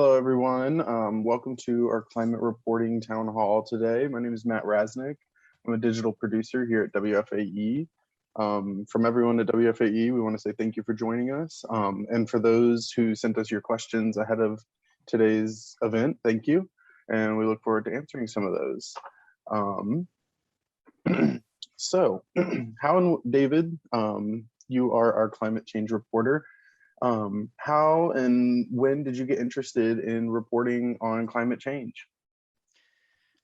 Hello, everyone. Welcome to our climate reporting town hall today. My name is Matt Rasnick. I'm a digital producer here at WFAE. From everyone at WFAE, we want to say thank you for joining us. And for those who sent us your questions ahead of today's event, thank you. And we look forward to answering some of those. So, David, you are our climate change reporter. How and when did you get interested in reporting on climate change?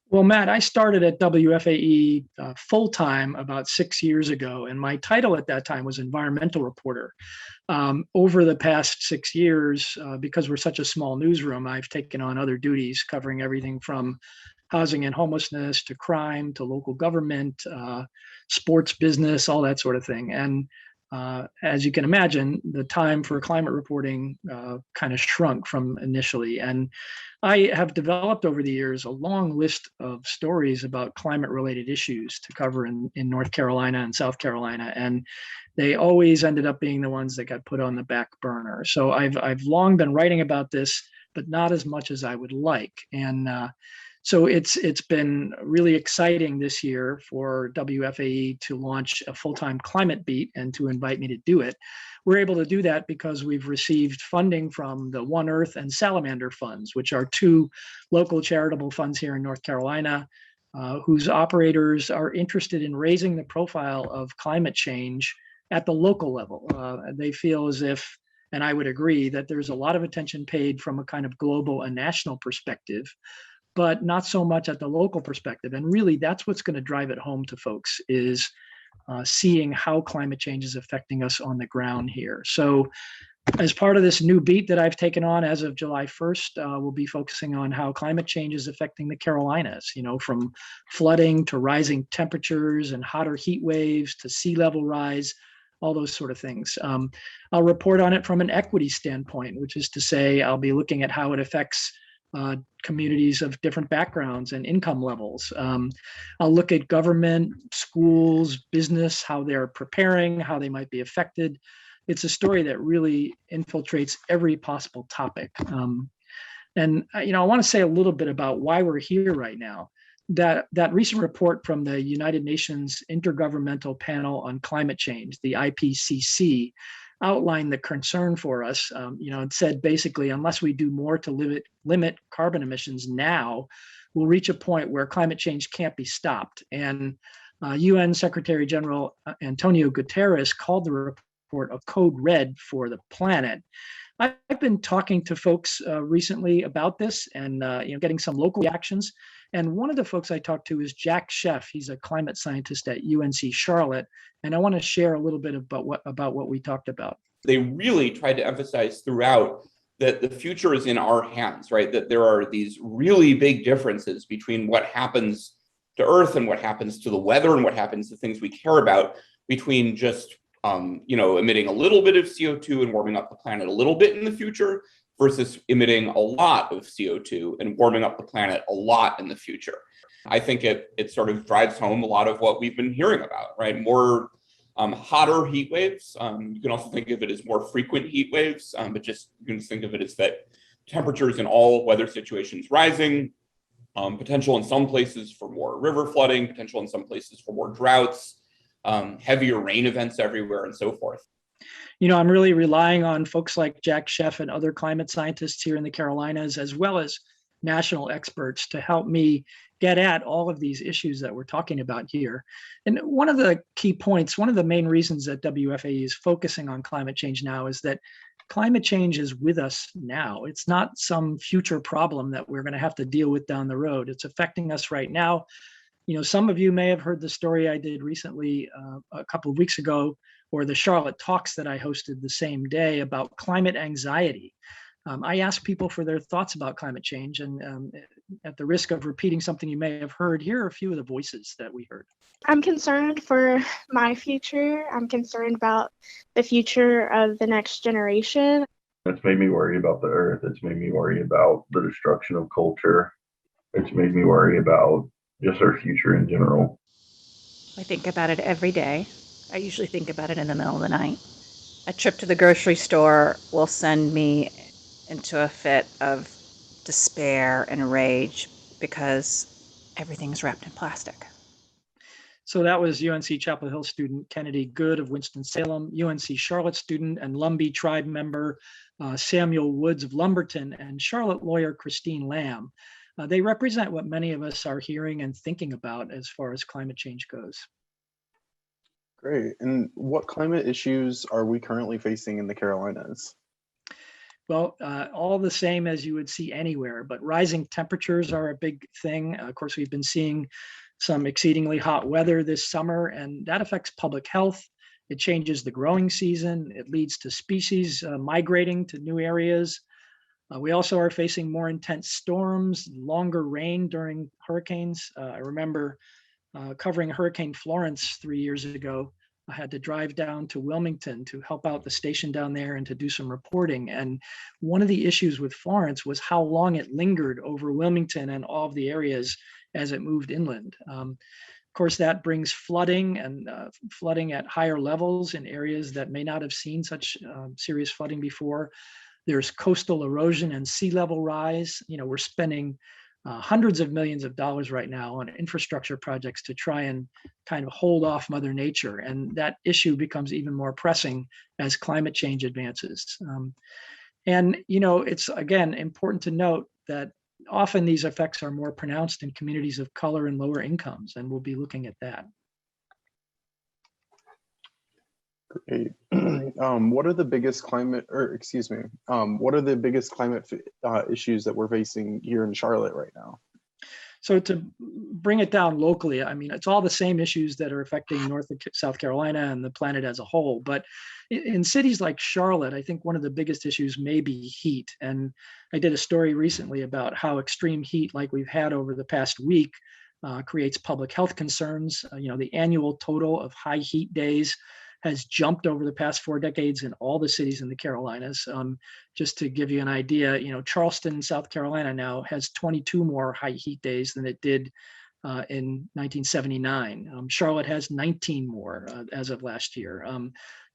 Well, Matt, I started at WFAE full-time about 6 years ago, and my title at that time was environmental reporter. Over the past 6 years, because we're such a small newsroom, I've taken on other duties covering everything from housing and homelessness to crime to local government, sports business, all that sort of thing. And as you can imagine, the time for climate reporting kind of shrunk from initially. And I have developed over the years a long list of stories about climate-related issues to cover in North Carolina and South Carolina. And they always ended up being the ones that got put on the back burner. So I've long been writing about this, but not as much as I would like. And so it's been really exciting this year for WFAE to launch a full-time climate beat and to invite me to do it. We're able to do that because we've received funding from the One Earth and Salamander funds, which are two local charitable funds here in North Carolina, whose operators are interested in raising the profile of climate change at the local level. They feel as if, and I would agree, that there's a lot of attention paid from a kind of global and national perspective, but not so much at the local perspective. And really, that's what's going to drive it home to folks is seeing how climate change is affecting us on the ground here. So as part of this new beat that I've taken on as of July 1st, we'll be focusing on how climate change is affecting the Carolinas, from flooding to rising temperatures and hotter heat waves to sea level rise, all those sort of things. I'll report on it from an equity standpoint, which is to say I'll be looking at how it affects communities of different backgrounds and income levels. I'll look at government, schools, business, how they're preparing, how they might be affected. It's a story that really infiltrates every possible topic. And I want to say a little bit about why we're here right now. That recent report from the United Nations Intergovernmental Panel on Climate Change, the IPCC, outlined the concern for us. It said basically, unless we do more to limit carbon emissions now, we'll reach a point where climate change can't be stopped. And UN Secretary General Antonio Guterres called the report a code red for the planet. I've been talking to folks recently about this and getting some local reactions. And one of the folks I talked to is Jack Sheff. He's a climate scientist at UNC Charlotte. And I want to share a little bit about what we talked about. They really tried to emphasize throughout that the future is in our hands, right? That there are these really big differences between what happens to Earth and what happens to the weather and what happens to things we care about, between just emitting a little bit of CO2 and warming up the planet a little bit in the future versus emitting a lot of CO2 and warming up the planet a lot in the future. I think it sort of drives home a lot of what we've been hearing about, right? More hotter heat waves. You can also think of it as more frequent heat waves, but just you can think of it as that temperatures in all weather situations rising, potential in some places for more river flooding, potential in some places for more droughts, heavier rain events everywhere, and so forth. I'm really relying on folks like Jack Sheff and other climate scientists here in the Carolinas, as well as national experts, to help me get at all of these issues that we're talking about here. And one of the key points, one of the main reasons that WFAE is focusing on climate change now is that climate change is with us now. It's not some future problem that we're going to have to deal with down the road. It's affecting us right now. Some of you may have heard the story I did recently, a couple of weeks ago, or the Charlotte talks that I hosted the same day about climate anxiety. I asked people for their thoughts about climate change, and at the risk of repeating something you may have heard, here are a few of the voices that we heard. I'm concerned for my future. I'm concerned about the future of the next generation. It's made me worry about the earth. It's made me worry about the destruction of culture. It's made me worry about just our future in general. I think about it every day. I usually think about it in the middle of the night. A trip to the grocery store will send me into a fit of despair and rage because everything's wrapped in plastic. So that was UNC Chapel Hill student Kennedy Good of Winston-Salem, UNC Charlotte student and Lumbee tribe member Samuel Woods of Lumberton, and Charlotte lawyer Christine Lamb. They represent what many of us are hearing and thinking about as far as climate change goes. Great. And what climate issues are we currently facing in the Carolinas? Well, all the same as you would see anywhere, but rising temperatures are a big thing. Of course, we've been seeing some exceedingly hot weather this summer, and that affects public health. It changes the growing season. It leads to species migrating to new areas. We also are facing more intense storms, longer rain during hurricanes. I remember covering Hurricane Florence 3 years ago. I had to drive down to Wilmington to help out the station down there and to do some reporting. And one of the issues with Florence was how long it lingered over Wilmington and all of the areas as it moved inland. Of course, that brings flooding and flooding at higher levels in areas that may not have seen such serious flooding before. There's coastal erosion and sea level rise. You know, we're spending hundreds of millions of dollars right now on infrastructure projects to try and kind of hold off Mother Nature. And that issue becomes even more pressing as climate change advances. And, you know, it's, again, important to note that often these effects are more pronounced in communities of color and lower incomes, and we'll be looking at that. Great. What are the biggest climate, what are the biggest climate issues that we're facing here in Charlotte right now? So to bring it down locally, I mean, it's all the same issues that are affecting North and South Carolina and the planet as a whole. But in cities like Charlotte, I think one of the biggest issues may be heat. And I did a story recently about how extreme heat, like we've had over the past week, creates public health concerns. You know, the annual total of high heat days has jumped over the past 4 decades in all the cities in the Carolinas. Just to give you an idea, you know, Charleston, South Carolina now has 22 more high heat days than it did in 1979. Charlotte has 19 more as of last year.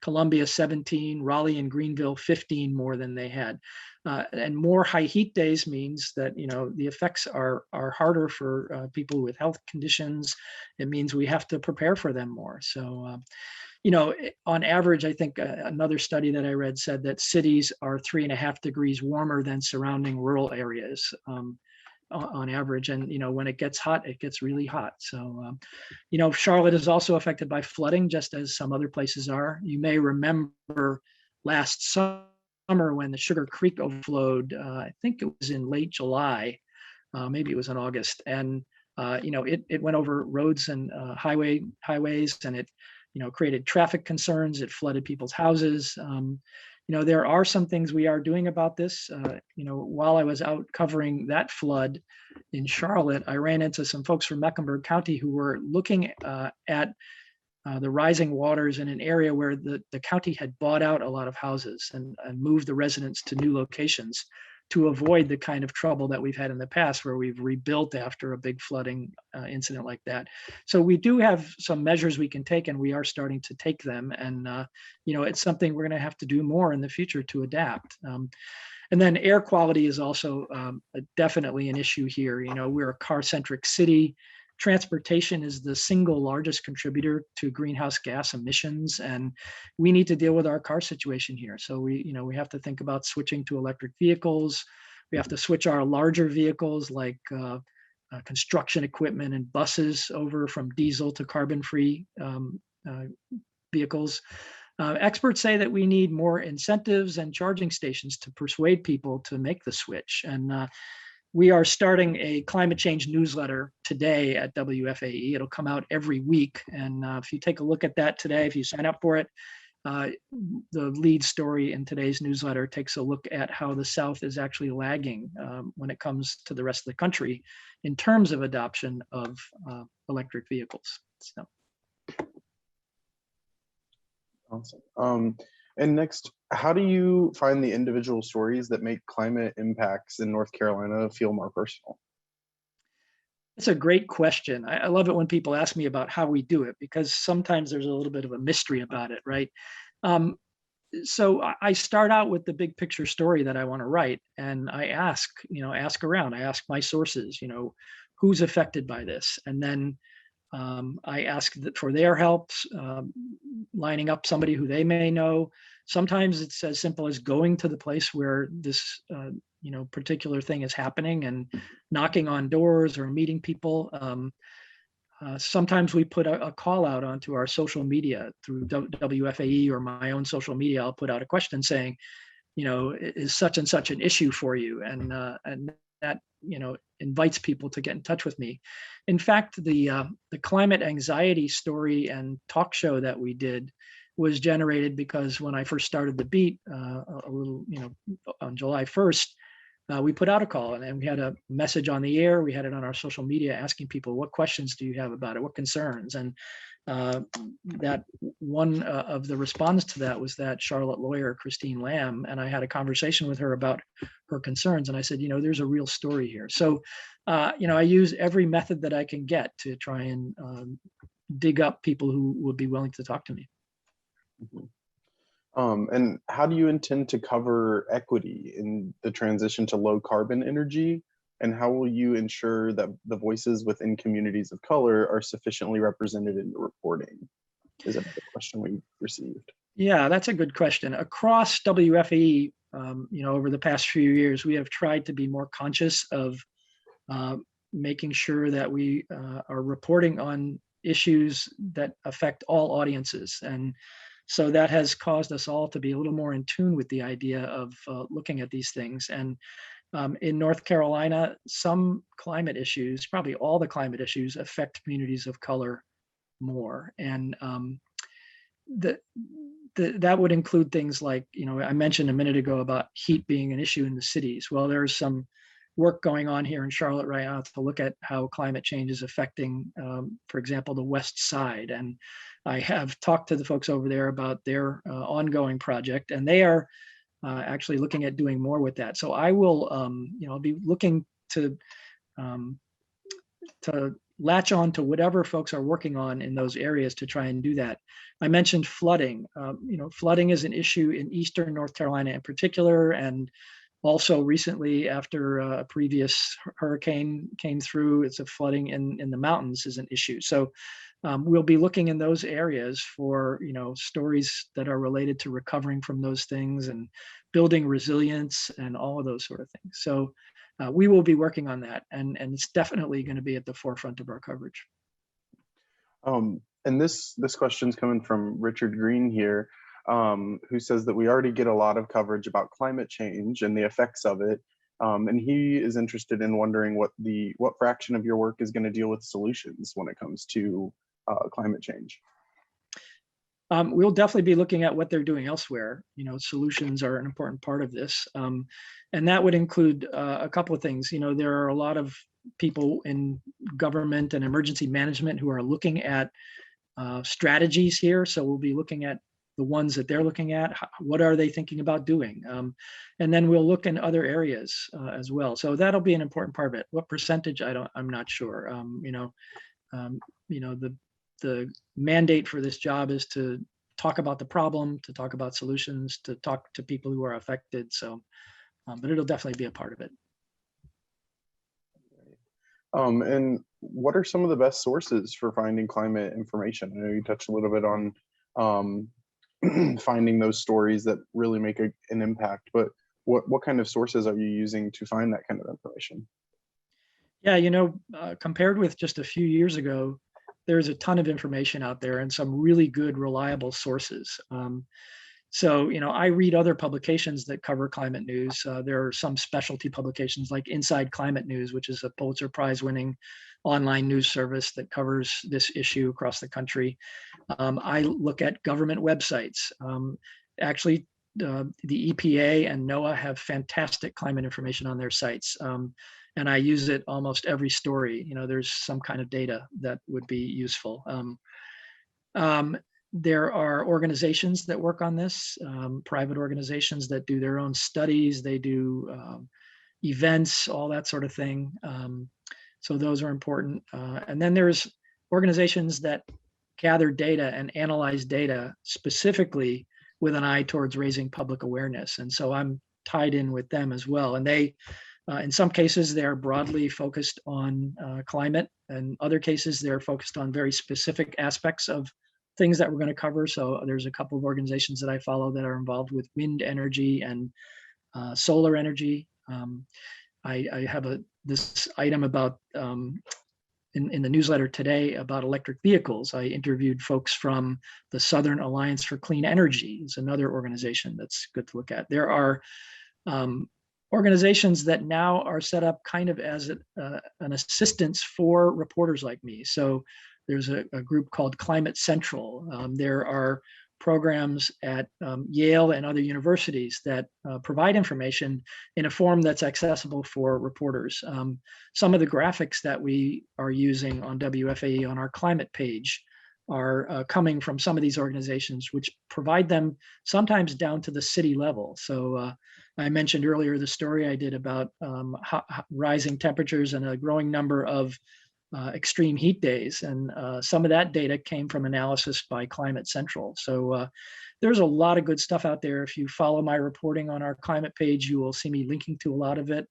Columbia 17, Raleigh and Greenville 15 more than they had. And more high heat days means that, you know, the effects are harder for people with health conditions. It means we have to prepare for them more. So, you know, on average, I think another study that I read said that cities are 3.5 degrees warmer than surrounding rural areas on average. And, you know, when it gets hot, it gets really hot. So, you know, Charlotte is also affected by flooding, just as some other places are. You may remember last summer when the Sugar Creek overflowed. I think it was in late July, maybe it was in August. And, you know, it went over roads and highways, and it, you know, created traffic concerns. It flooded people's houses. You know, there are some things we are doing about this. You know, while I was out covering that flood in Charlotte, I ran into some folks from Mecklenburg County who were looking at the rising waters in an area where the county had bought out a lot of houses and moved the residents to new locations to avoid the kind of trouble that we've had in the past where we've rebuilt after a big flooding incident like that. So we do have some measures we can take, and we are starting to take them. And, you know, it's something we're going to have to do more in the future to adapt. And then air quality is also definitely an issue here. You know, we're a car-centric city. Transportation is the single largest contributor to greenhouse gas emissions, and we need to deal with our car situation here. So we have to think about switching to electric vehicles. We have to switch our larger vehicles like construction equipment and buses over from diesel to carbon-free vehicles. Experts say that we need more incentives and charging stations to persuade people to make the switch. And we are starting a climate change newsletter today at WFAE. It'll come out every week. And if you take a look at that today, if you sign up for it, the lead story in today's newsletter takes a look at how the South is actually lagging when it comes to the rest of the country in terms of adoption of electric vehicles. So. Awesome. And next, how do you find the individual stories that make climate impacts in North Carolina feel more personal? It's a great question. I love it when people ask me about how we do it, because sometimes there's a little bit of a mystery about it, right? So I start out with the big picture story that I want to write, and I ask around. I ask my sources, who's affected by this, and then I ask for their help, lining up somebody who they may know. Sometimes it's as simple as going to the place where this particular thing is happening and knocking on doors or meeting people. Sometimes we put a call out onto our social media through WFAE or my own social media. I'll put out a question saying, is such and such an issue for you? And that, invites people to get in touch with me. In fact, the climate anxiety story and talk show that we did was generated because when I first started the beat a little, on July 1st, we put out a call and we had a message on the air. We had it on our social media asking people, what questions do you have about it? What concerns? And that one of the response to that was that Charlotte lawyer, Christine Lamb, and I had a conversation with her about her concerns. And I said, there's a real story here. So, I use every method that I can get to try and dig up people who would be willing to talk to me. Mm-hmm. And how do you intend to cover equity in the transition to low carbon energy? And how will you ensure that the voices within communities of color are sufficiently represented in your reporting? Is another question we received. Yeah, that's a good question. Across WFAE, over the past few years, we have tried to be more conscious of making sure that we are reporting on issues that affect all audiences. And so that has caused us all to be a little more in tune with the idea of looking at these things. And in North Carolina, some climate issues, probably all the climate issues, affect communities of color more. And that would include things like, I mentioned a minute ago about heat being an issue in the cities. Well, there's some work going on here in Charlotte right now to look at how climate change is affecting, for example, the West Side. And I have talked to the folks over there about their ongoing project, and they are actually looking at doing more with that. So I will, I'll be looking to latch on to whatever folks are working on in those areas to try and do that. I mentioned flooding. Flooding is an issue in Eastern North Carolina in particular, and also recently after a previous hurricane came through, it's a flooding in the mountains is an issue. So we'll be looking in those areas for stories that are related to recovering from those things and building resilience and all of those sort of things. So we will be working on that, and it's definitely going to be at the forefront of our coverage. And this question's coming from Richard Green here, who says that we already get a lot of coverage about climate change and the effects of it. And he is interested in wondering what fraction of your work is going to deal with solutions when it comes to climate change. We'll definitely be looking at what they're doing elsewhere. Solutions are an important part of this. And that would include a couple of things. There are a lot of people in government and emergency management who are looking at strategies here. So we'll be looking at the ones that they're looking at. What are they thinking about doing? And then we'll look in other areas as well. So that'll be an important part of it. What percentage? I'm not sure. The mandate for this job is to talk about the problem, to talk about solutions, to talk to people who are affected. So, but it'll definitely be a part of it. And what are some of the best sources for finding climate information? I know you touched a little bit on finding those stories that really make an impact, but what kind of sources are you using to find that kind of information? Yeah, compared with just a few years ago, there's a ton of information out there and some really good, reliable sources. So, I read other publications that cover climate news. There are some specialty publications like Inside Climate News, which is a Pulitzer Prize winning online news service that covers this issue across the country. I look at government websites. Actually, the EPA and NOAA have fantastic climate information on their sites. And I use it almost every story. There's some kind of data that would be useful. There are organizations that work on this, private organizations that do their own studies. They do events, all that sort of thing. So those are important. And then there's organizations that gather data and analyze data specifically with an eye towards raising public awareness. And so I'm tied in with them as well. And they, in some cases, they're broadly focused on climate, and other cases, they're focused on very specific aspects of things that we're going to cover. So there's a couple of organizations that I follow that are involved with wind energy and solar energy. I have this item about in the newsletter today about electric vehicles. I interviewed folks from the Southern Alliance for Clean Energy. It's another organization that's good to look at. There are organizations that now are set up kind of as an assistance for reporters like me. So there's a group called Climate Central. There are programs at Yale and other universities that provide information in a form that's accessible for reporters. Some of the graphics that we are using on WFAE on our climate page are coming from some of these organizations, which provide them sometimes down to the city level. So I mentioned earlier the story I did about rising temperatures and a growing number of extreme heat days. And some of that data came from analysis by Climate Central. So there's a lot of good stuff out there. If you follow my reporting on our climate page, you will see me linking to a lot of it.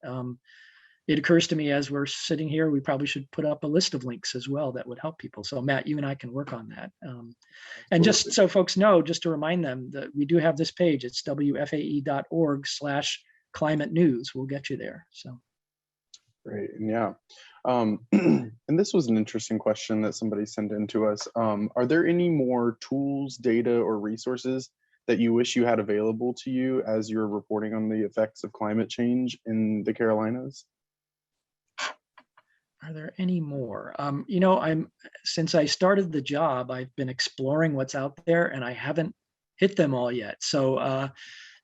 It occurs to me as we're sitting here, we probably should put up a list of links as well that would help people. So Matt, you and I can work on that. And just so folks know, just to remind them that we do have this page. It's wfae.org/climate news. We'll get you there. So. Great, yeah. And this was an interesting question that somebody sent in to us. Are there any more tools, data, or resources that you wish you had available to you as you're reporting on the effects of climate change in the Carolinas? Are there any more? Since I started the job, I've been exploring what's out there, and I haven't hit them all yet. So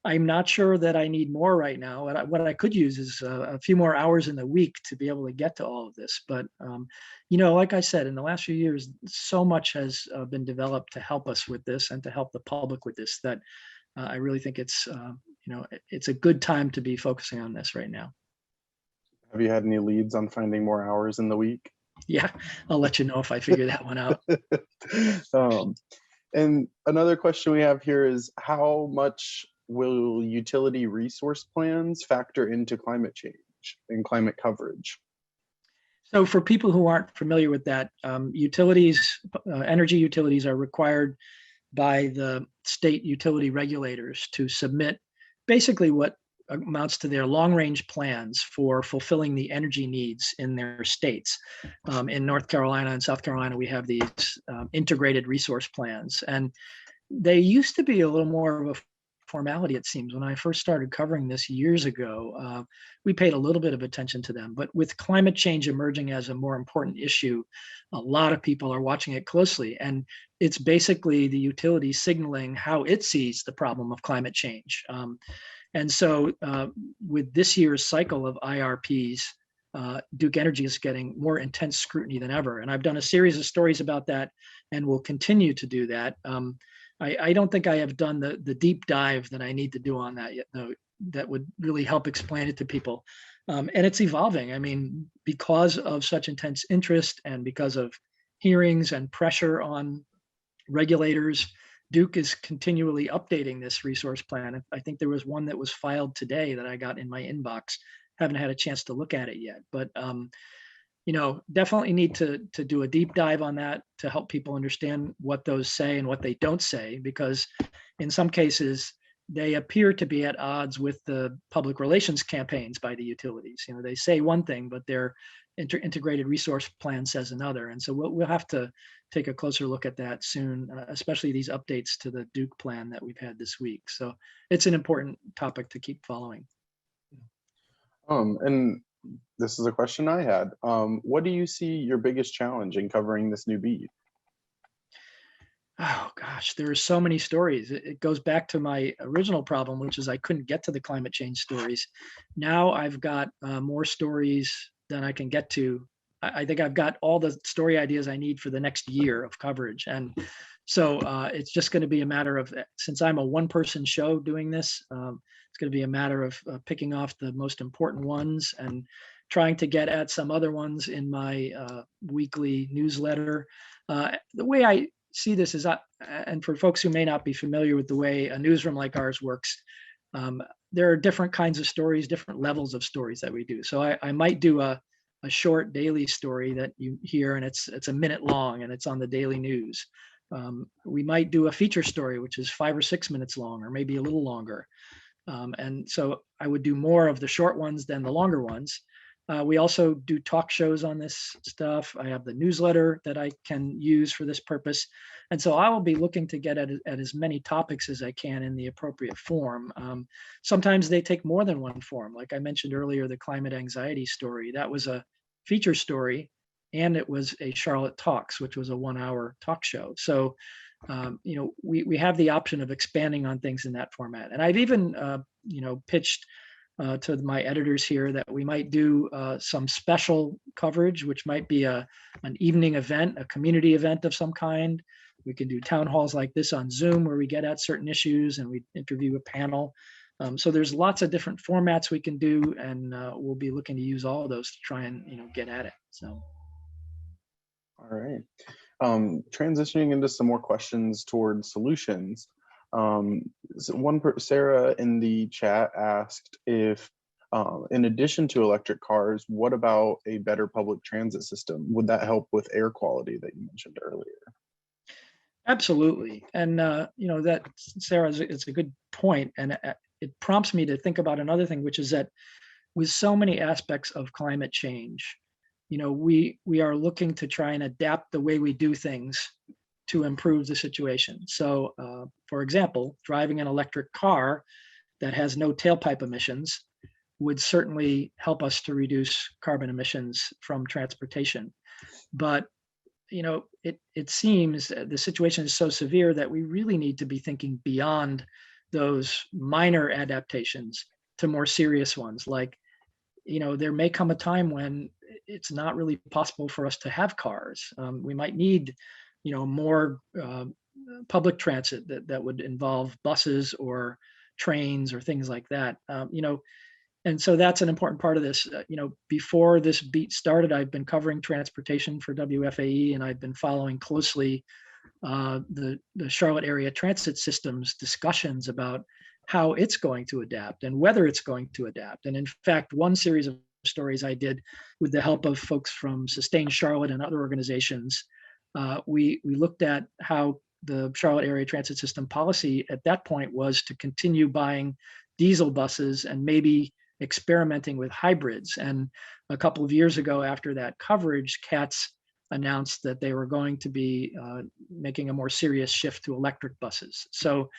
I'm not sure that I need more right now. What I could use is a few more hours in the week to be able to get to all of this. But, like I said, in the last few years, so much has been developed to help us with this and to help the public with this that I really think it's a good time to be focusing on this right now. Have you had any leads on finding more hours in the week? Yeah, I'll let you know if I figure that one out. And another question we have here is, how much will utility resource plans factor into climate change and climate coverage? So for people who aren't familiar with that, energy utilities are required by the state utility regulators to submit basically what amounts to their long-range plans for fulfilling the energy needs in their states. In North Carolina and South Carolina, we have these integrated resource plans, and they used to be a little more of a formality, it seems. When I first started covering this years ago, we paid a little bit of attention to them. But with climate change emerging as a more important issue, a lot of people are watching it closely. And it's basically the utility signaling how it sees the problem of climate change. And so with this year's cycle of IRPs, Duke Energy is getting more intense scrutiny than ever. And I've done a series of stories about that and will continue to do that. I don't think I have done the deep dive that I need to do on that yet, though, that would really help explain it to people. And it's evolving. I mean, because of such intense interest and because of hearings and pressure on regulators, Duke is continually updating this resource plan. I think there was one that was filed today that I got in my inbox. Haven't had a chance to look at it yet, but definitely need to do a deep dive on that to help people understand what those say and what they don't say, because in some cases they appear to be at odds with the public relations campaigns by the utilities. They say one thing, but their integrated resource plan says another. And so we'll have to take a closer look at that soon, especially these updates to the Duke plan that we've had this week. So it's an important topic to keep following. And this is a question I had. What do you see your biggest challenge in covering this new beat? Oh gosh, there are so many stories. It goes back to my original problem, which is I couldn't get to the climate change stories. Now I've got more stories than I can get to. I think I've got all the story ideas I need for the next year of coverage. And so it's just going to be a matter of, since I'm a one-person show doing this, it's going to be a matter of picking off the most important ones and trying to get at some other ones in my weekly newsletter. The way I see this as, and for folks who may not be familiar with the way a newsroom like ours works, there are different kinds of stories, different levels of stories that we do. So I might do a short daily story that you hear, and it's a minute long, and it's on the daily news. We might do a feature story, which is 5 or 6 minutes long, or maybe a little longer. And so I would do more of the short ones than the longer ones. We also do talk shows on this stuff. I have the newsletter that I can use for this purpose. And so I will be looking to get at as many topics as I can in the appropriate form. Sometimes they take more than one form. Like I mentioned earlier, the climate anxiety story, that was a feature story, and it was a Charlotte Talks, which was a 1-hour talk show. So, we have the option of expanding on things in that format. And I've even, pitched to my editors here that we might do some special coverage, which might be an evening event, a community event of some kind. We can do town halls like this on Zoom where we get at certain issues and we interview a panel. So there's lots of different formats we can do, and we'll be looking to use all of those to try and get at it. So. All right. Transitioning into some more questions towards solutions. Sarah in the chat asked if, in addition to electric cars, what about a better public transit system? Would that help with air quality that you mentioned earlier? Absolutely. And, that, Sarah, it's a good point. And it prompts me to think about another thing, which is that with so many aspects of climate change, we are looking to try and adapt the way we do things to improve the situation. So, for example, driving an electric car that has no tailpipe emissions would certainly help us to reduce carbon emissions from transportation. But, it seems the situation is so severe that we really need to be thinking beyond those minor adaptations to more serious ones. Like, there may come a time when it's not really possible for us to have cars. We might need, more public transit that would involve buses or trains or things like that. And so that's an important part of this. Before this beat started, I've been covering transportation for WFAE, and I've been following closely the Charlotte area transit system's discussions about how it's going to adapt and whether it's going to adapt. And in fact, one series of stories I did with the help of folks from Sustain Charlotte and other organizations, we looked at how the Charlotte area transit system policy at that point was to continue buying diesel buses and maybe experimenting with hybrids. And a couple of years ago, after that coverage, CATS announced that they were going to be making a more serious shift to electric buses. So,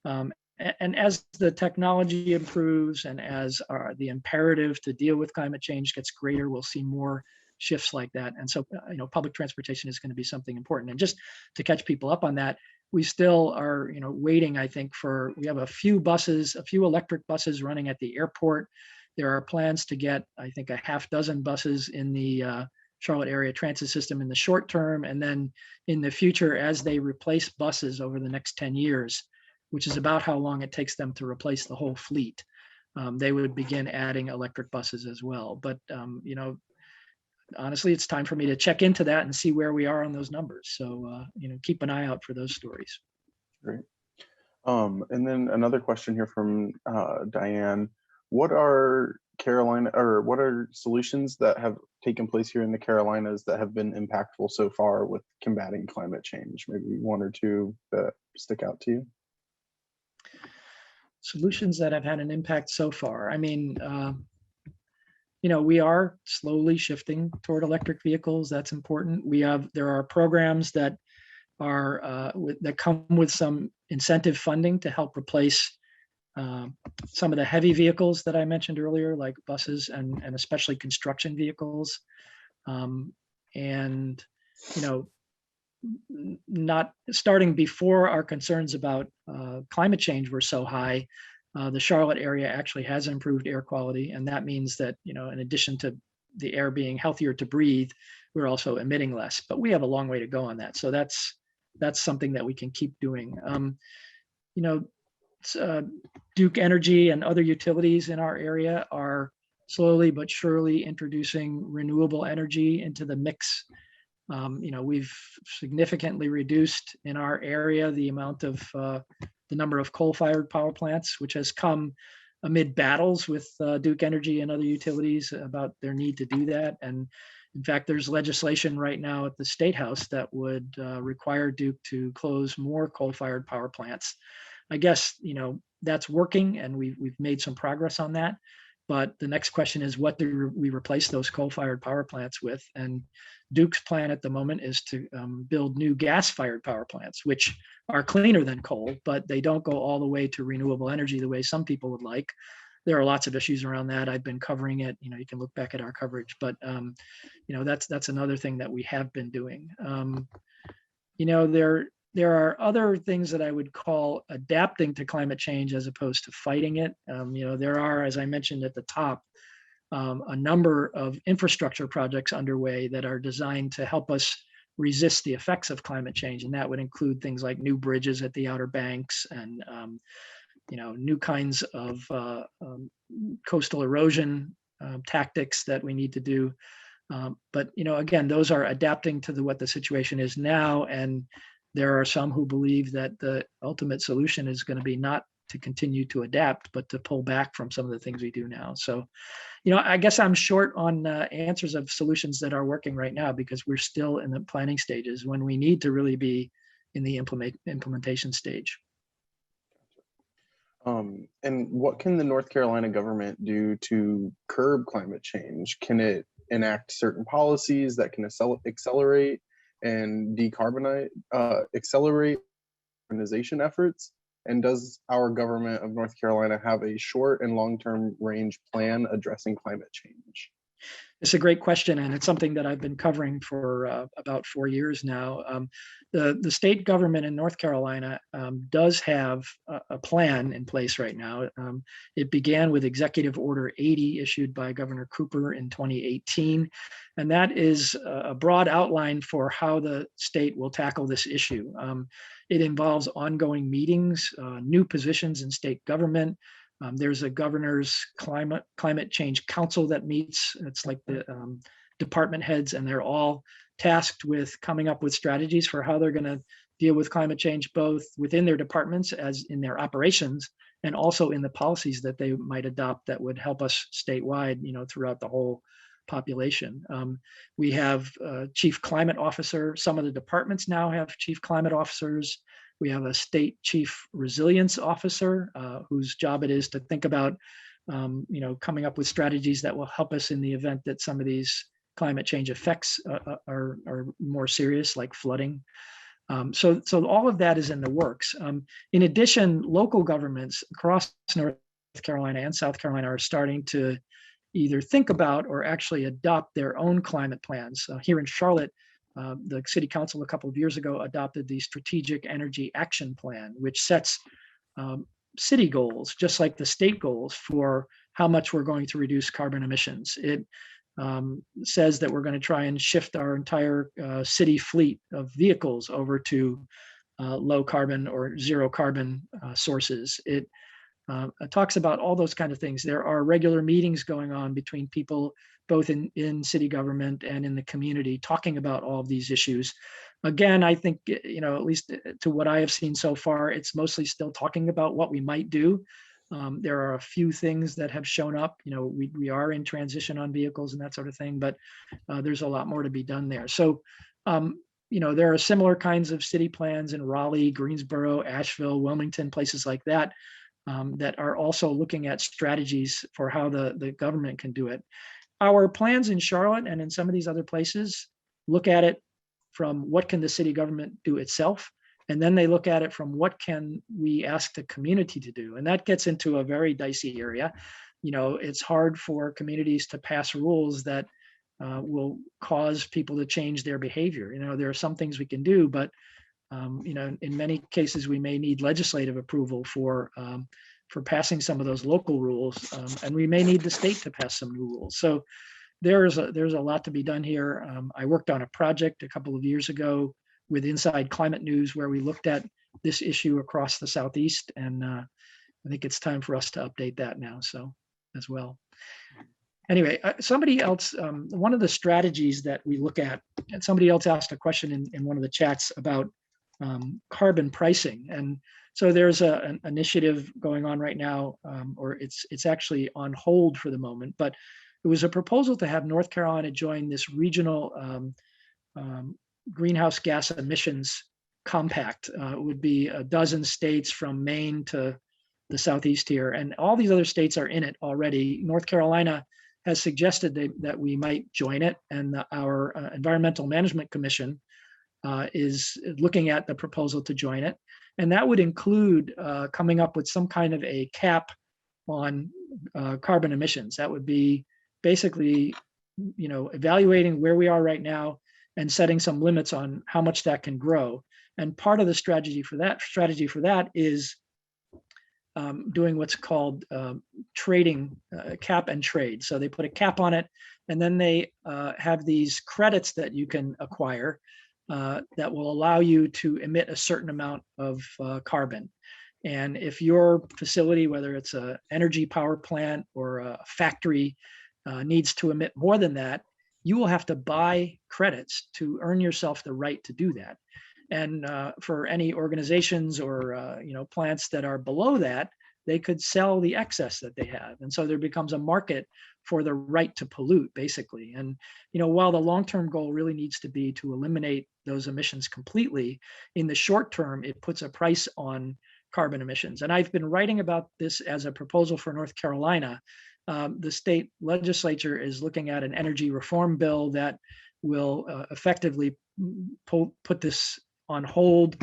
and as the technology improves and as the imperative to deal with climate change gets greater, we'll see more shifts like that. And so, public transportation is going to be something important. And just to catch people up on that, we still are, waiting, I think, we have a few electric buses running at the airport. There are plans to get, I think, a half dozen buses in the Charlotte area transit system in the short term. And then in the future, as they replace buses over the next 10 years, which is about how long it takes them to replace the whole fleet, they would begin adding electric buses as well. But, honestly, it's time for me to check into that and see where we are on those numbers. So, keep an eye out for those stories. Great. And then another question here from Diane. What are solutions that have taken place here in the Carolinas that have been impactful so far with combating climate change? Maybe one or two that stick out to you? Solutions that have had an impact so far. I mean, we are slowly shifting toward electric vehicles. That's important. There are programs that come with some incentive funding to help replace some of the heavy vehicles that I mentioned earlier, like buses and especially construction vehicles. Not starting before our concerns about climate change were so high, the Charlotte area actually has improved air quality. And that means that, in addition to the air being healthier to breathe, we're also emitting less. But we have a long way to go on that. So that's something that we can keep doing. Duke Energy and other utilities in our area are slowly but surely introducing renewable energy into the mix We've significantly reduced in our area the amount of the number of coal-fired power plants, which has come amid battles with Duke Energy and other utilities about their need to do that. And in fact, there's legislation right now at the State House that would require Duke to close more coal-fired power plants. I guess, that's working, and we've made some progress on that. But the next question is, what do we replace those coal-fired power plants with? And Duke's plan at the moment is to build new gas-fired power plants, which are cleaner than coal, but they don't go all the way to renewable energy the way some people would like. There are lots of issues around that. I've been covering it. You can look back at our coverage, but that's another thing that we have been doing. There are other things that I would call adapting to climate change as opposed to fighting it. There are, as I mentioned at the top, a number of infrastructure projects underway that are designed to help us resist the effects of climate change. And that would include things like new bridges at the Outer Banks and new kinds of coastal erosion tactics that we need to do. But again, those are adapting to what the situation is now. And there are some who believe that the ultimate solution is going to be not to continue to adapt, but to pull back from some of the things we do now. So, I guess I'm short on answers of solutions that are working right now because we're still in the planning stages when we need to really be in the implementation stage. And what can the North Carolina government do to curb climate change? Can it enact certain policies that can accelerate and accelerate decarbonization efforts? And does our government of North Carolina have a short and long-term range plan addressing climate change? It's a great question, and it's something that I've been covering for about 4 years now. The state government in North Carolina does have a plan in place right now. It began with Executive Order 80 issued by Governor Cooper in 2018, and that is a broad outline for how the state will tackle this issue. It involves ongoing meetings, new positions in state government. There's a governor's climate change council that meets. It's like the department heads, and they're all tasked with coming up with strategies for how they're going to deal with climate change, both within their departments as in their operations, and also in the policies that they might adopt that would help us statewide, throughout the whole population. We have a chief climate officer. Some of the departments now have chief climate officers. We have a state chief resilience officer whose job it is to think about, coming up with strategies that will help us in the event that some of these climate change effects are more serious, like flooding. So all of that is in the works. In addition, local governments across North Carolina and South Carolina are starting to either think about or actually adopt their own climate plans. Here in Charlotte, the city council a couple of years ago adopted the Strategic Energy Action Plan, which sets city goals, just like the state goals, for how much we're going to reduce carbon emissions. It says that we're going to try and shift our entire city fleet of vehicles over to low carbon or zero carbon sources. It talks about all those kind of things. There are regular meetings going on between people both in city government and in the community talking about all of these issues. Again, I think, at least to what I have seen so far, it's mostly still talking about what we might do. There are a few things that have shown up. We are in transition on vehicles and that sort of thing, but there's a lot more to be done there. So, there are similar kinds of city plans in Raleigh, Greensboro, Asheville, Wilmington, places like that, that are also looking at strategies for how the government can do it. Our plans in Charlotte and in some of these other places look at it from what can the city government do itself, and then they look at it from what can we ask the community to do. And that gets into a very dicey area. It's hard for communities to pass rules that will cause people to change their behavior. There are some things we can do, but in many cases we may need legislative approval for passing some of those local rules, and we may need the state to pass some new rules. So there's a lot to be done here. I worked on a project a couple of years ago with Inside Climate News where we looked at this issue across the Southeast, and I think it's time for us to update that now, so as well. anyway, somebody else, one of the strategies that we look at, and somebody else asked a question in one of the chats about carbon pricing. And so there's an initiative going on right now, or it's actually on hold for the moment, but it was a proposal to have North Carolina join this regional greenhouse gas emissions compact. It would be a dozen states from Maine to the southeast here, and all these other states are in it already. North Carolina has suggested that we might join it, and our Environmental Management Commission is looking at the proposal to join it, and that would include coming up with some kind of a cap on carbon emissions. That would be basically, evaluating where we are right now and setting some limits on how much that can grow. And part of the strategy for that is doing what's called trading, cap and trade. So they put a cap on it, and then they have these credits that you can acquire that will allow you to emit a certain amount of carbon. And if your facility, whether it's an energy power plant or a factory, needs to emit more than that, you will have to buy credits to earn yourself the right to do that. And for any organizations or plants that are below that, they could sell the excess that they have. And so there becomes a market for the right to pollute, basically. And while the long-term goal really needs to be to eliminate those emissions completely, in the short term, it puts a price on carbon emissions. And I've been writing about this as a proposal for North Carolina. The state legislature is looking at an energy reform bill that will effectively put this on hold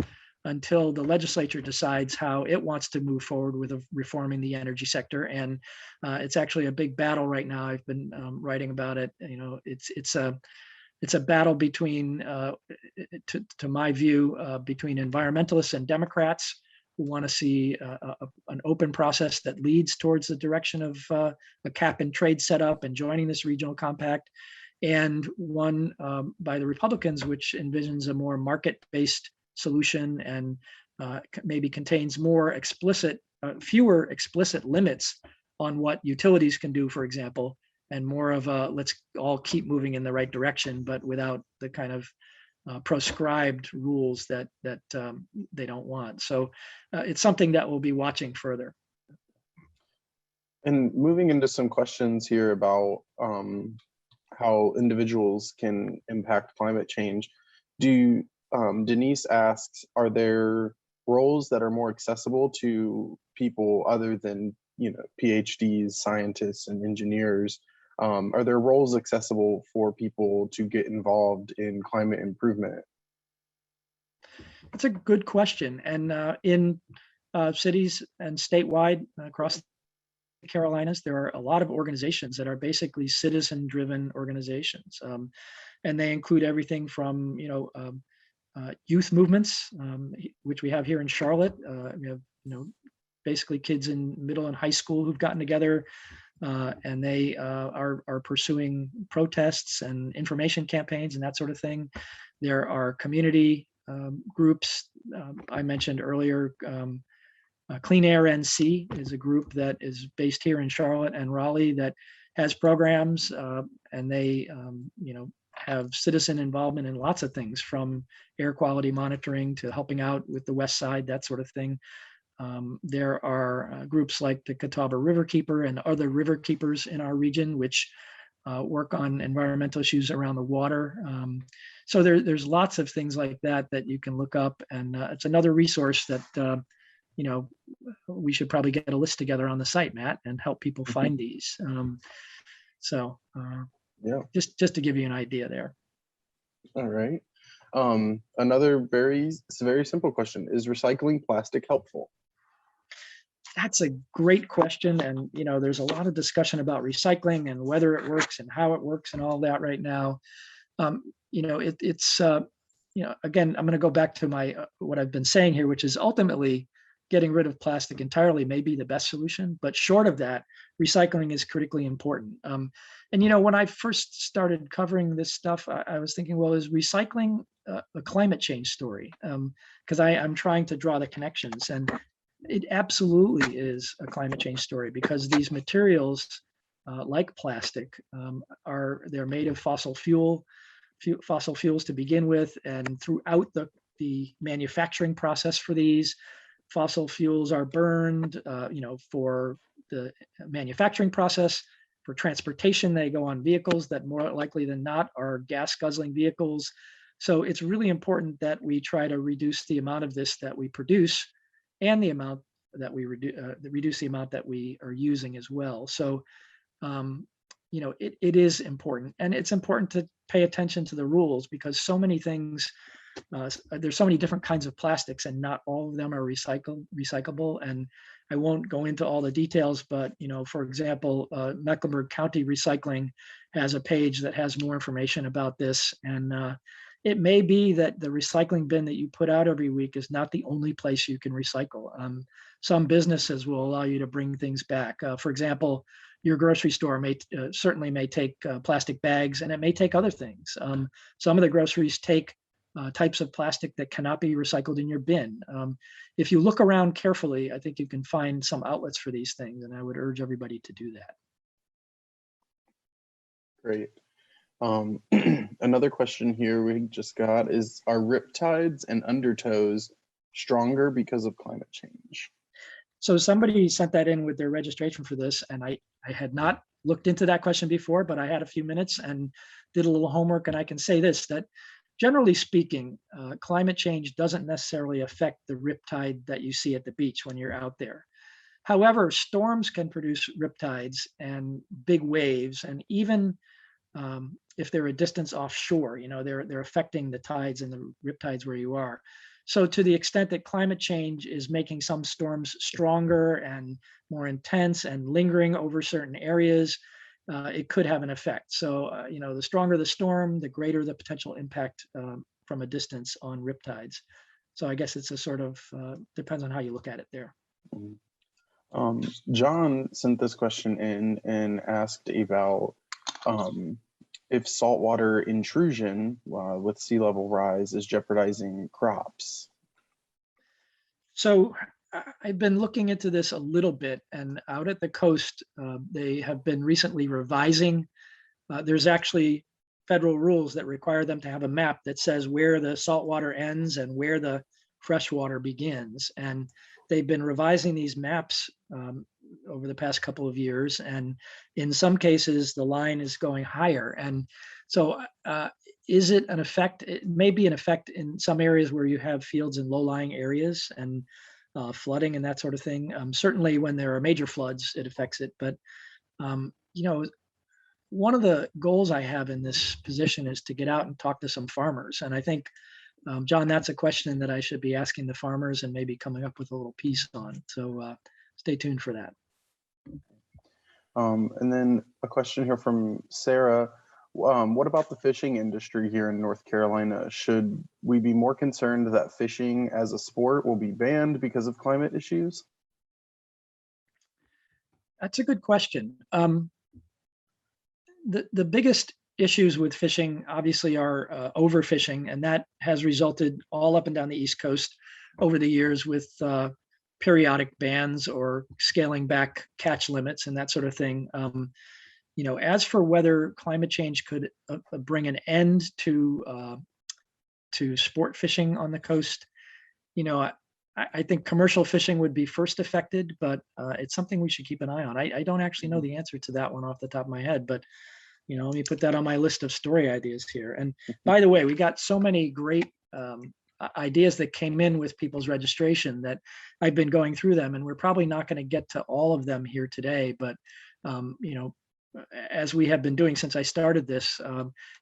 until the legislature decides how it wants to move forward with reforming the energy sector. And it's actually a big battle right now. I've been writing about it. It's a battle between, to my view, between environmentalists and Democrats who want to see an open process that leads towards the direction of a cap and trade setup and joining this regional compact, and one by the Republicans, which envisions a more market-based solution and maybe contains fewer explicit limits on what utilities can do, for example, and more of a let's all keep moving in the right direction, but without the kind of proscribed rules that they don't want. So it's something that we'll be watching further. And moving into some questions here about how individuals can impact climate change. Denise asks, are there roles that are more accessible to people other than PhDs, scientists, and engineers? Are there roles accessible for people to get involved in climate improvement? That's a good question. And in cities and statewide across the Carolinas, there are a lot of organizations that are basically citizen-driven organizations. And they include everything from, youth movements, which we have here in Charlotte. We have, basically kids in middle and high school who've gotten together and they are pursuing protests and information campaigns and that sort of thing. There are community groups. I mentioned earlier, Clean Air NC is a group that is based here in Charlotte and Raleigh that has programs and they, have citizen involvement in lots of things, from air quality monitoring to helping out with the West Side, that sort of thing. There are groups like the Catawba Riverkeeper and other river keepers in our region, which work on environmental issues around the water. So there's lots of things like that you can look up, and it's another resource that we should probably get a list together on the site, Matt, and help people find these. Yeah, just to give you an idea there. All right. Another very simple question: is recycling plastic helpful? That's a great question, and there's a lot of discussion about recycling and whether it works and how it works and all that right now. It's again, I'm going to go back to what I've been saying here, which is ultimately getting rid of plastic entirely may be the best solution, but short of that, recycling is critically important. And when I first started covering this stuff, I was thinking, well, is recycling a climate change story? Because I'm trying to draw the connections, and it absolutely is a climate change story, because these materials like plastic, they're made of fossil fuels to begin with, and throughout the manufacturing process for these, fossil fuels are burned, for the manufacturing process. For transportation, they go on vehicles that more likely than not are gas guzzling vehicles. So it's really important that we try to reduce the amount of this that we produce, and the amount that we reduce the amount that we are using as well. So, it is important, and it's important to pay attention to the rules, because so many things, there's so many different kinds of plastics, and not all of them are recyclable. And I won't go into all the details, but for example, Mecklenburg County Recycling has a page that has more information about this. And it may be that the recycling bin that you put out every week is not the only place you can recycle. Some businesses will allow you to bring things back. For example, your grocery store certainly may take plastic bags, and it may take other things. Some of the groceries take types of plastic that cannot be recycled in your bin. If you look around carefully, I think you can find some outlets for these things, and I would urge everybody to do that. Great. Another question here we just got is, are Riptides and Undertows stronger because of climate change? So somebody sent that in with their registration for this, and I had not looked into that question before, but I had a few minutes and did a little homework, and I can say this, that generally speaking, climate change doesn't necessarily affect the riptide that you see at the beach when you're out there. However, storms can produce riptides and big waves, and even if they're a distance offshore, they're affecting the tides and the riptides where you are. So to the extent that climate change is making some storms stronger and more intense and lingering over certain areas, it could have an effect. So, the stronger the storm, the greater the potential impact from a distance on riptides. So I guess it's a sort of, depends on how you look at it there. John sent this question in and asked about if saltwater intrusion with sea level rise is jeopardizing crops. So I've been looking into this a little bit, and out at the coast, they have been recently revising. There's actually federal rules that require them to have a map that says where the saltwater ends and where the freshwater begins. And they've been revising these maps over the past couple of years. And in some cases, the line is going higher. And so is it an effect? It may be an effect in some areas where you have fields in low-lying areas and flooding and that sort of thing. Certainly when there are major floods, it affects it. But, one of the goals I have in this position is to get out and talk to some farmers. And I think, John, that's a question that I should be asking the farmers and maybe coming up with a little piece on. So stay tuned for that. And then a question here from Sarah. What about the fishing industry here in North Carolina? Should we be more concerned that fishing as a sport will be banned because of climate issues? That's a good question. The biggest issues with fishing obviously are overfishing, and that has resulted all up and down the East Coast over the years with periodic bans or scaling back catch limits and that sort of thing. As for whether climate change could bring an end to sport fishing on the coast, I think commercial fishing would be first affected, but it's something we should keep an eye on. I don't actually know the answer to that one off the top of my head, but let me put that on my list of story ideas here. And by the way, we got so many great ideas that came in with people's registration that I've been going through them, and we're probably not going to get to all of them here today, but as we have been doing since I started this,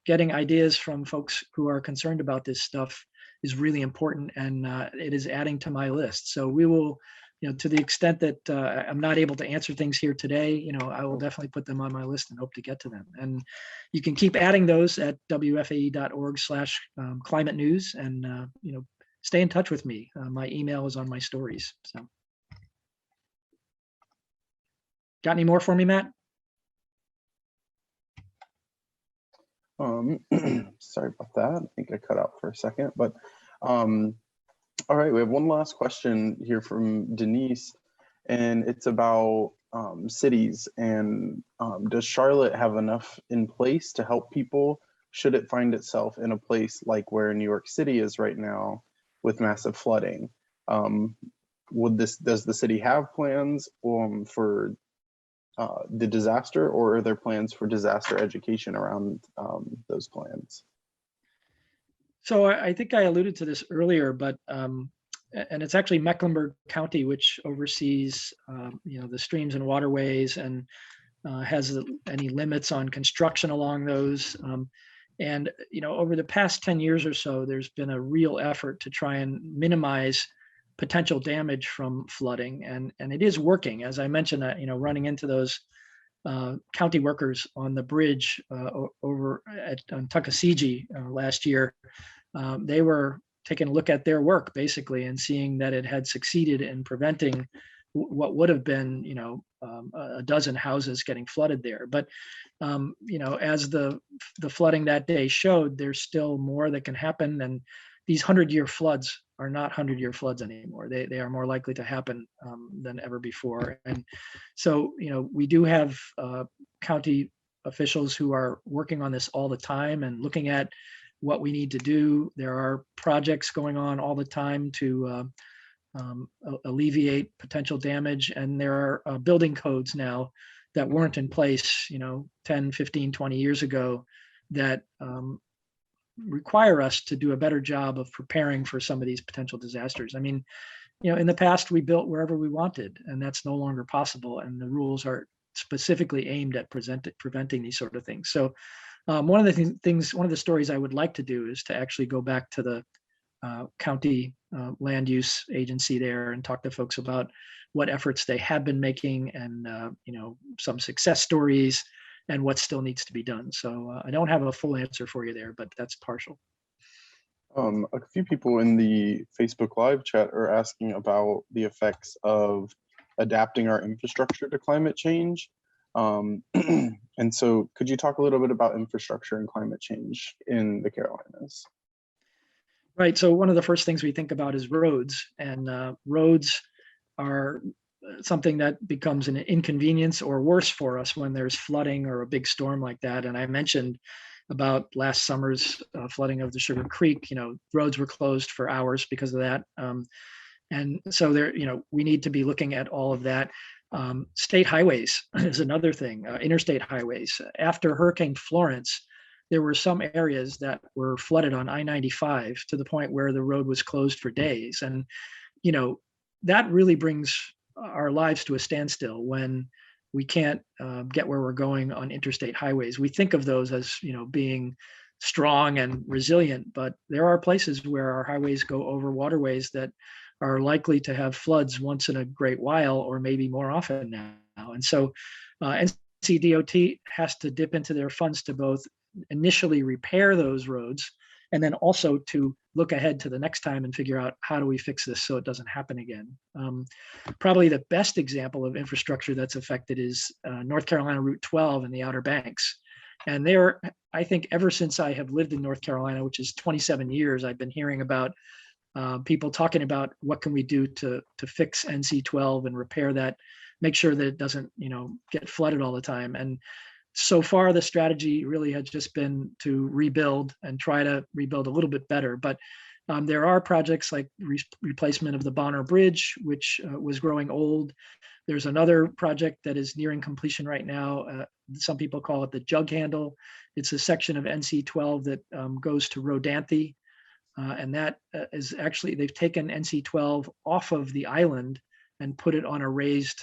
getting ideas from folks who are concerned about this stuff is really important, and it is adding to my list. So we will, to the extent that I'm not able to answer things here today, I will definitely put them on my list and hope to get to them. And you can keep adding those at wfae.org/climate news, and stay in touch with me. My email is on my stories. So, got any more for me, Matt? Sorry about that. I think I cut out for a second, but all right, we have one last question here from Denise, and it's about cities, and does Charlotte have enough in place to help people should it find itself in a place like where New York City is right now with massive flooding? Does the city have plans for the disaster, or are there plans for disaster education around those plans? So I think I alluded to this earlier, but and it's actually Mecklenburg County which oversees the streams and waterways, and has any limits on construction along those. And over the past 10 years or so, there's been a real effort to try and minimize potential damage from flooding, and it is working. As I mentioned, running into those county workers on the bridge over on Tuckasegee last year, they were taking a look at their work basically and seeing that it had succeeded in preventing what would have been a dozen houses getting flooded there. But as the flooding that day showed, there's still more that can happen, and these 100-year floods are not 100-year floods anymore. They are more likely to happen than ever before. And so we do have county officials who are working on this all the time and looking at what we need to do. There are projects going on all the time to alleviate potential damage, and there are building codes now that weren't in place 10, 15, 20 years ago that require us to do a better job of preparing for some of these potential disasters. I mean, in the past we built wherever we wanted, and that's no longer possible, and the rules are specifically aimed at preventing these sort of things. So one of the stories I would like to do is to actually go back to the county land use agency there and talk to folks about what efforts they have been making, and some success stories and what still needs to be done. So I don't have a full answer for you there, but that's partial. A few people in the Facebook Live chat are asking about the effects of adapting our infrastructure to climate change. And so could you talk a little bit about infrastructure and climate change in the Carolinas? Right. So one of the first things we think about is roads, and roads are something that becomes an inconvenience or worse for us when there's flooding or a big storm like that. And I mentioned about last summer's flooding of the Sugar Creek. Roads were closed for hours because of that. And so there, we need to be looking at all of that. State highways is another thing, interstate highways. After Hurricane Florence, there were some areas that were flooded on I-95 to the point where the road was closed for days. And, that really brings our lives to a standstill when we can't get where we're going on interstate highways. We think of those as, being strong and resilient, but there are places where our highways go over waterways that are likely to have floods once in a great while, or maybe more often now. And so NCDOT has to dip into their funds to both initially repair those roads, and then also to look ahead to the next time and figure out how do we fix this so it doesn't happen again. Probably the best example of infrastructure that's affected is North Carolina Route 12 and the Outer Banks. And there, I think ever since I have lived in North Carolina, which is 27 years, I've been hearing about people talking about what can we do to fix NC12 and repair that, make sure that it doesn't get flooded all the time. And so far, the strategy really has just been to rebuild and try to rebuild a little bit better. But there are projects like replacement of the Bonner Bridge, which was growing old. There's another project that is nearing completion right now. Some people call it the Jug Handle. It's a section of NC12 that goes to Rodanthe. And that is actually, they've taken NC12 off of the island and put it on a raised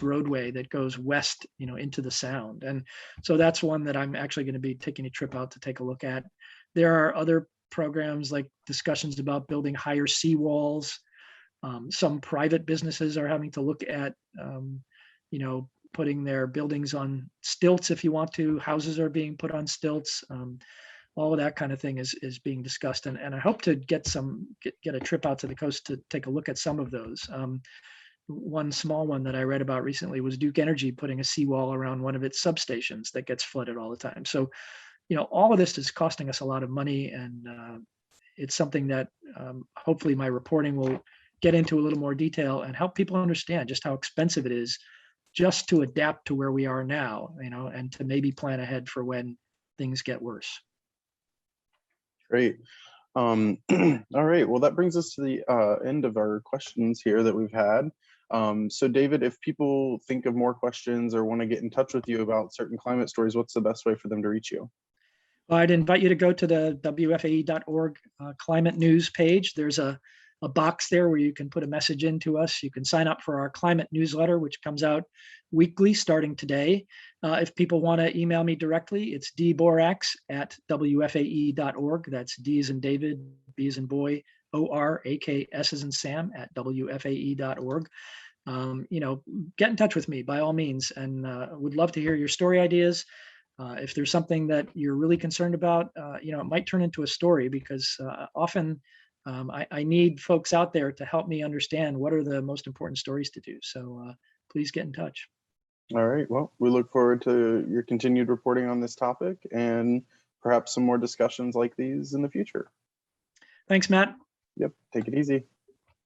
roadway that goes west, into the Sound. And so that's one that I'm actually going to be taking a trip out to take a look at. There are other programs like discussions about building higher seawalls. Some private businesses are having to look at, putting their buildings on stilts if you want to. Houses are being put on stilts. All of that kind of thing is being discussed. And I hope to get a trip out to the coast to take a look at some of those. One small one that I read about recently was Duke Energy putting a seawall around one of its substations that gets flooded all the time. So, all of this is costing us a lot of money, and it's something that hopefully my reporting will get into a little more detail and help people understand just how expensive it is just to adapt to where we are now, and to maybe plan ahead for when things get worse. Great. All right, well, that brings us to the end of our questions here that we've had. So David, if people think of more questions or want to get in touch with you about certain climate stories, what's the best way for them to reach you? Well, I'd invite you to go to the WFAE.org climate news page. There's a box there where you can put a message into us. You can sign up for our climate newsletter, which comes out weekly starting today. If people want to email me directly, it's dboraks@wfae.org. That's D as in David, B as in boy, ORAKS as in Sam @wfae.org. Get in touch with me by all means, and would love to hear your story ideas. If there's something that you're really concerned about, it might turn into a story, because often I need folks out there to help me understand what are the most important stories to do. So please get in touch. All right, well, we look forward to your continued reporting on this topic and perhaps some more discussions like these in the future. Thanks, Matt. Yep, take it easy.